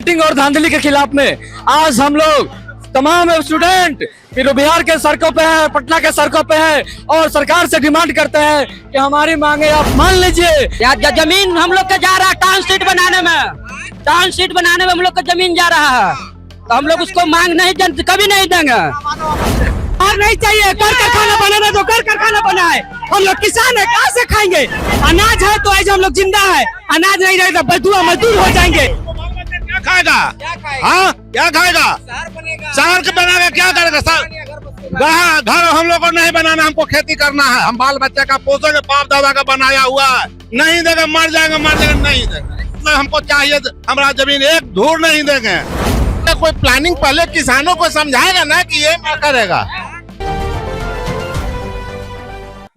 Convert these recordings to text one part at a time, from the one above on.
Setting और धांधली के खिलाफ में आज हम लोग तमाम स्टूडेंट फिर बिहार के सड़कों पे है, पटना के सड़कों पे है और सरकार से डिमांड करते हैं कि हमारी मांगे आप मान लीजिए। जमीन हम लोग का जा रहा है टाउन सीट बनाने में हम लोग का जमीन जा रहा है, तो हम लोग उसको मांग नहीं कभी नहीं देंगे। और नहीं चाहिए, कर कारखाना बनाना तो कर कारखाना बनाए। हम लोग किसान है, कहाँ से खाएंगे? अनाज है तो ऐसे हम लोग जिंदा है, अनाज नहीं रहेगा मजदूर हो जाएंगे। क्या खाएगा? हाँ क्या खाएगा? शहर के बनाएगा, क्या करेगा? घर हम लोग को नहीं बनाना, हमको खेती करना है। हम बाल बच्चे का पोषेंगे, बाप दादा का बनाया हुआ है। नहीं देगा मर जाएगा नहीं देगा। हमको चाहिए, हमारा जमीन एक धूर नहीं देंगे। कोई प्लानिंग पहले किसानों को समझाएगा ना कि ये क्या करेगा।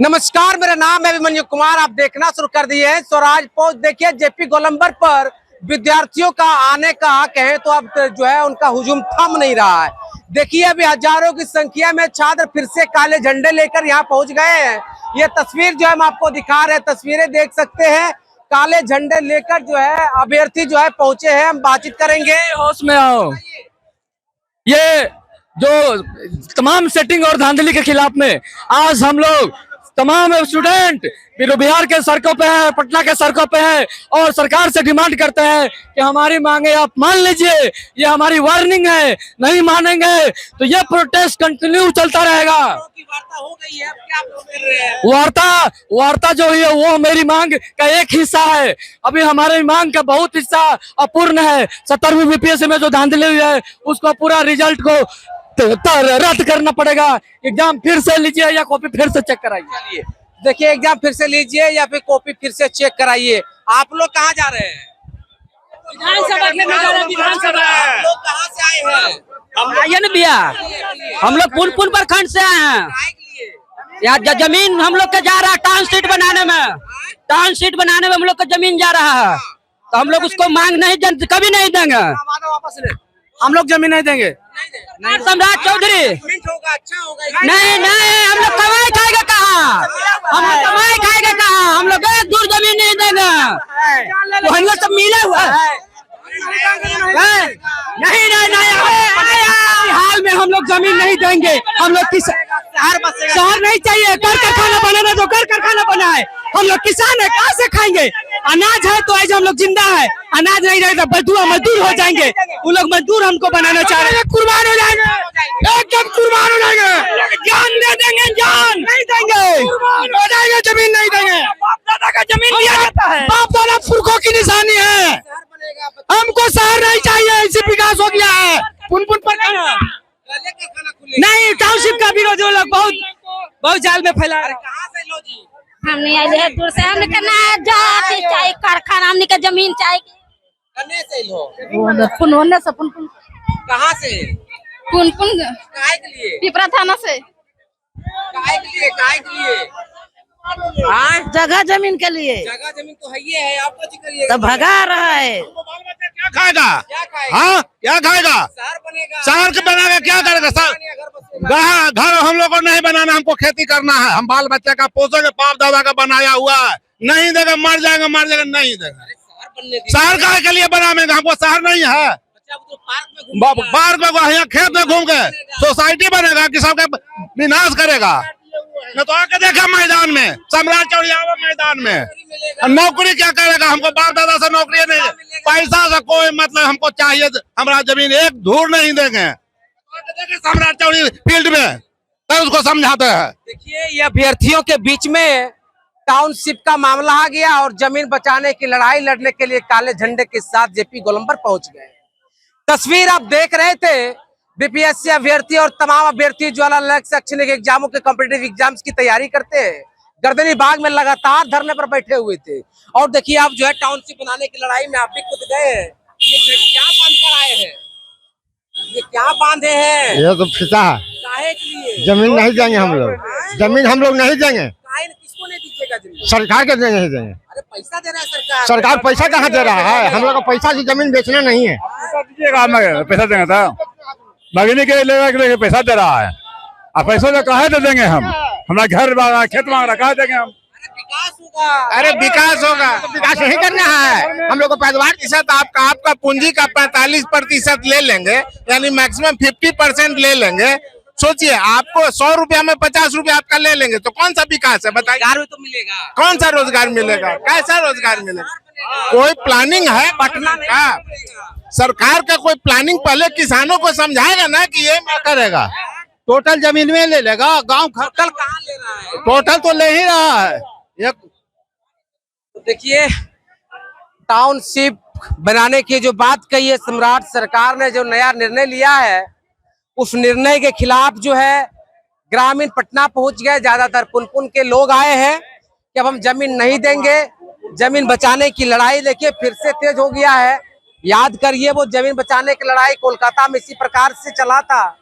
नमस्कार, मेरा नाम है अभिमन्यु कुमार। आप देखना शुरू कर दिए हैं स्वराज पोस्ट। देखिए जेपी गोलंबर पर विद्यार्थियों का आने का कहें तो अब जो है उनका हुजूम थम नहीं रहा है। देखिए अभी हजारों की संख्या में छात्र फिर से काले झंडे लेकर यहाँ पहुंच गए हैं। ये तस्वीर जो हम आपको दिखा रहे हैं, तस्वीरें देख सकते हैं। काले झंडे लेकर जो है अभ्यर्थी जो है पहुंचे हैं। हम बातचीत करेंगे। होश में आओ। ये जो तमाम सेटिंग और धांधली के खिलाफ में आज हम लोग तमाम स्टूडेंट फिर बिहार के सड़कों पे है, पटना के सड़कों पे है और सरकार से डिमांड करते हैं कि हमारी मांगे आप मान लीजिए। ये हमारी वार्निंग है, नहीं मानेंगे तो ये प्रोटेस्ट कंटिन्यू चलता रहेगा। वार्ता जो है वो मेरी मांग का एक हिस्सा है। अभी हमारी मांग का बहुत हिस्सा अपूर्ण है। 17वीं बीपीएससी में जो धांधली हुई है उसको पूरा रिजल्ट को रद्द करना पड़ेगा। एग्जाम फिर से लीजिए या कॉपी फिर से चेक कराइए। देखिए एग्जाम फिर से लीजिए या फिर कॉपी फिर से चेक कराइए। आप लोग कहाँ जा रहे हैं? विधानसभा आप लोग कहाँ से आए हैं? आइए ना भैया, हम लोग पुनपुन प्रखंड से आए हैं। यार जमीन हम लोग का जा रहा है टाउन सीट बनाने में हम लोग का जमीन जा रहा है, तो हम लोग उसको मांग नहीं कभी नहीं देंगे। हम लोग जमीन नहीं देंगे। सम्राट चौधरी नहीं, हम लोग कमाई खाएगा कहाँ? हम लोग एक दूर जमीन नहीं देंगे। तो हम लोग सब मिले हुआ है। नहीं हाल में हम लोग जमीन नहीं देंगे। हम लोग शहर नहीं चाहिए, कर कारखाना बनाना तो कर कारखाना बनाए। हम लोग किसान है, कहाँ से खाएंगे? अनाज है तो ऐसे हम लोग जिंदा है, अनाज नहीं रहेगा मजदूर हो जाएंगे। उन लोग मजदूर हमको बनाना चाह रहे हैं। कुर्बान हो जाएंगे, एकदम कुर्बान हो जाएंगे। जान दे देंगे, जान नहीं देंगे, हो जाएगा जमीन नहीं देंगे। बाप दादा का जमीन दिया जाता है, बाप दादा पुरखों की निशानी है। हमको शहर नहीं चाहिए, इसी विकास हो गया है। पुनपुन पर नहीं, टाउनशिप का विरोध वो लोग बहुत जाल में फैला रहे। हम नहीं आए हैं दूर से, हमने करना है जाति चाहिए कारखाना, हमने का जमीन चाहिए। पुनपुन से पुनपुन कहाँ से? पुनपुन काहे के लिए? पिपरा थाना से। काहे के लिए? जगह जमीन के लिए। जगह जमीन तो है ही है, आप कुछ करिए। तो भगा रहा है। क्या खाएगा? हाँ क्या खाएगा? शहर के बनाएगा, क्या करेगा? घर हम लोग को नहीं बनाना, हमको खेती करना है। हम बाल बच्चे का पोषेंगे, बाप दादा का बनाया हुआ है। नहीं देगा मर जाएगा नहीं देगा। शहर का के लिए बनाएंगे, हमको शहर नहीं है। पार्क में यहाँ खेत में घूम के सोसाइटी बनेगा कि सबका विनाश करेगा। न तो आके देखा मैदान में, सम्राट चौधरी मैदान में नौकरी क्या करेगा? हमको बाप दादा से नौकरी नहीं, पैसा से कोई मतलब। हमको चाहिए, हमारा जमीन एक धूर नहीं देंगे। सम्राट चौधरी फील्ड में तो उसको समझाते हैं। देखिए ये अभ्यर्थियों के बीच में टाउनशिप का मामला आ गया और जमीन बचाने की लड़ाई लड़ने के लिए काले झंडे के साथ जेपी गोलंबर पहुंच गए। तस्वीर आप देख रहे थे। बीपीएससी अभ्यर्थी और तमाम अभ्यर्थी जो अलग शैक्षणिक एग्जामों के कॉम्पिटिटिव एग्जाम्स की तैयारी करते हैं, गर्दनी बाग में लगातार धरने पर बैठे हुए थे। और देखिए आप जो है टाउनशिप बनाने की लड़ाई में आप भी खुद गए हैं। ये क्या बांध कर आए हैं? ये क्या बांधे हैं? ये तो फिसा है। काहे के लिए? जमीन नहीं देंगे हम लोग, जमीन हम लोग नहीं देंगे। किसको नहीं दीजिएगा जमीन? सरकार के नहीं देंगे। अरे पैसा दे रहा है सरकार। सरकार पैसा कहाँ दे रहा है? हम लोग का पैसा से जमीन बेचना नहीं है। पैसा देंगे था भगनी के लेकर पैसा दे रहा है। अब पैसों से कहा दे देंगे हम? हमारा घर खेत मांग रहा, कहा देंगे हम? विकास हो होगा। अरे विकास होगा, विकास नहीं करना है हम लोग को पैदावार। प्रतिशत आपका पूंजी का 45% ले लेंगे, यानी मैक्सिमम 50% ले लेंगे। सोचिए, आपको 100 रुपया में 50 रुपया आपका ले लेंगे तो कौन सा विकास है बताइए? रोजगार भी तो मिलेगा। कौन सा रोजगार मिलेगा? कैसा रोजगार मिलेगा? कोई प्लानिंग है पटना का? सरकार का कोई प्लानिंग पहले किसानों को समझाएगा ना कि ये मैं करेगा। टोटल जमीन में ले लेगा गांव कल कहाँ ले रहा है? टोटल तो ले ही रहा है। तो देखिए, टाउनशिप बनाने की जो बात कही है सम्राट सरकार ने, जो नया निर्णय लिया है, उस निर्णय के खिलाफ जो है ग्रामीण पटना पहुंच गए। ज्यादातर पुनपुन के लोग आए हैं कि अब हम जमीन नहीं देंगे। जमीन बचाने की लड़ाई देखिए फिर से तेज हो गया है। याद करिए, वो जमीन बचाने की लड़ाई कोलकाता में इसी प्रकार से चला था,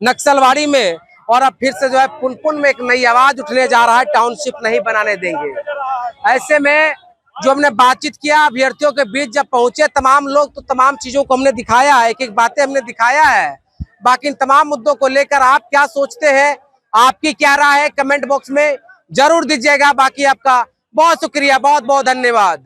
नक्सलवाड़ी में, और अब फिर से जो है पुनपुन में एक नई आवाज उठने जा रहा है, टाउनशिप नहीं बनाने देंगे। ऐसे में जो हमने बातचीत किया अभ्यर्थियों के बीच, जब पहुंचे तमाम लोग, तो तमाम चीजों को हमने दिखाया है, एक एक बातें हमने दिखाया है। बाकी इन तमाम मुद्दों को लेकर आप क्या सोचते हैं, आपकी क्या राय है, कमेंट बॉक्स में जरूर दीजिएगा। बाकी आपका बहुत शुक्रिया, बहुत बहुत धन्यवाद।